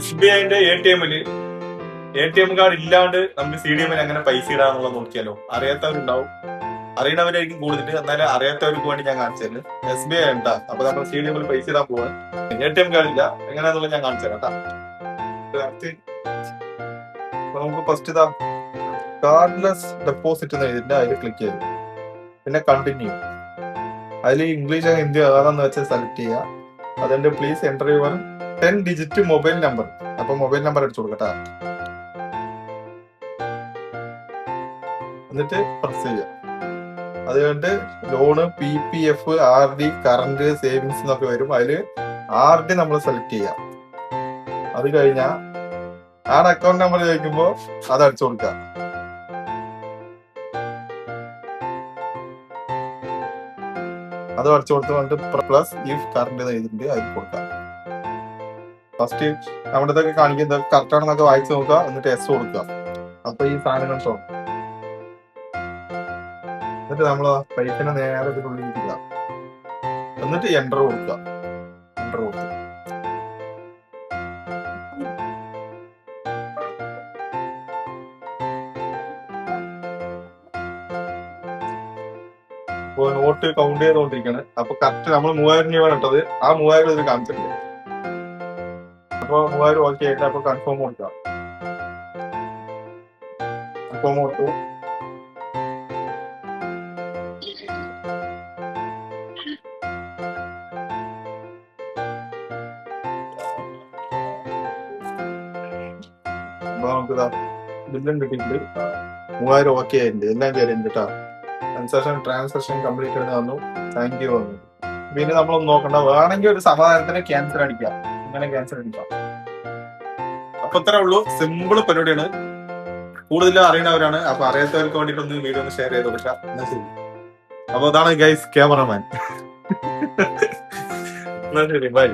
SBIന്റെ ATM card ഇല്ലാണ്ട് നമുക്ക് CDM എങ്ങനെ പൈസ ഇടാന്നുള്ളത് നോക്കിയാലോ? അറിയാത്തവരുണ്ടാവും, അറിയണവരായിരിക്കും കൂടുതൽ. എന്നാലും അറിയാത്തവർക്ക് വേണ്ടി ഞാൻ കാണിച്ചത് SBI ഉണ്ടാ. അപ്പൊ നമ്മൾ CDM പൈസ ഇടാൻ പോവാൻ ATM കാർഡ് ഇല്ല, എങ്ങനെയാന്നുള്ളത് ഞാൻ കാണിച്ചു തരാം നമുക്ക് ഫസ്റ്റ് ഇതാ കാർഡ്ലെസ് ഡെപ്പോസിറ്റ് എന്ന് എഴുതിട്ട് അതിൽ ക്ലിക്ക് ചെയ്തു. പിന്നെ കണ്ടിന്യൂ. അതിൽ ഇംഗ്ലീഷ് ഹിന്ദി ഏതാണെന്ന് വെച്ചാൽ സെലക്ട് ചെയ്യുക. അതുകൊണ്ട് please enter your 10 digit mobile number. അപ്പൊ മൊബൈൽ നമ്പർ അടിച്ചു കൊടുക്കട്ടെ. എന്നിട്ട് പ്രസ് ചെയ്യുക. അതുകൊണ്ട് loan, PPF, RD, current, savings എന്നൊക്കെ വരും. അതില് RD നമ്മൾ സെലക്ട് ചെയ്യാം. അത് കഴിഞ്ഞാൽ ആഡ് അക്കൗണ്ട് നമ്പർ ചോദിക്കുമ്പോൾ അത് അടിച്ചു കൊടുക്കുക. അത് അടിച്ചു കൊടുത്തുകൊണ്ട് പ്ലസ് ഇഫ് കറന്റ് എഴുതിട്ടുണ്ട് അതിൽ കൊടുക്കാം. ഫസ്റ്റ് നമ്മുടെ ഇതൊക്കെ കാണിക്കുന്നത് കറക്റ്റ് ആണെന്നൊക്കെ വായിച്ചു നോക്കുക. എന്നിട്ട് S കൊടുക്കുക. അപ്പൊ ഈ സാധനങ്ങൾ തോന്നും. എന്നിട്ട് നമ്മൾ പൈസനെ നേരെ ഇതിനുള്ളിൽ ഇരിക്കുക. എന്നിട്ട് എൻ്റർ കൊടുക്കുക. എൻ്റർ കൊടുത്തു. ഇപ്പൊ നോട്ട് കൗണ്ട് ചെയ്തോണ്ടിരിക്കാണ്. അപ്പൊ കറക്റ്റ് നമ്മൾ 3000 രൂപയാണ് ഇട്ടത്. ആ 3000 ഇതിൽ കാണിച്ചിട്ടുണ്ട്. അപ്പൊ 3000 ഓക്കെ ആയിട്ട് അപ്പൊ കൺഫേം കൊടുക്കുക. കൺഫേം കൊടുത്തു. അപ്പൊ നമുക്ക് ബില്ലും കിട്ടിയിട്ടുണ്ട്. 3000 ഓക്കെ ആയിട്ടുണ്ട്. എല്ലാം കയറിയിട്ടുണ്ട് കേട്ടോ. ട്രാൻസാക്ഷൻ കംപ്ലീറ്റ് ചെയ്ത് വന്നു. താങ്ക് യു വന്നു. പിന്നെ നമ്മളൊന്നും നോക്കണ്ട. വേണമെങ്കിൽ ഒരു സമാധാനത്തിന് ക്യാൻസൽ അടിക്കാം. ഇങ്ങനെ ക്യാൻസൽ അടിക്കാം. അപ്പൊ ഇത്രേ ഉള്ളൂ. സിമ്പിൾ പരിപാടിയാണ്. കൂടുതൽ അറിയുന്നവരാണ്. അപ്പൊ അറിയാത്തവർക്ക് വേണ്ടിട്ട് ഒന്ന് വീഡിയോ ഒന്ന് ഷെയർ ചെയ്ത് കൊടുക്കാം. എന്നാ ശരി. അപ്പൊ അതാണ് ഗൈസ് ക്യാമറമാൻ. എന്നാ ശരി, ബൈ.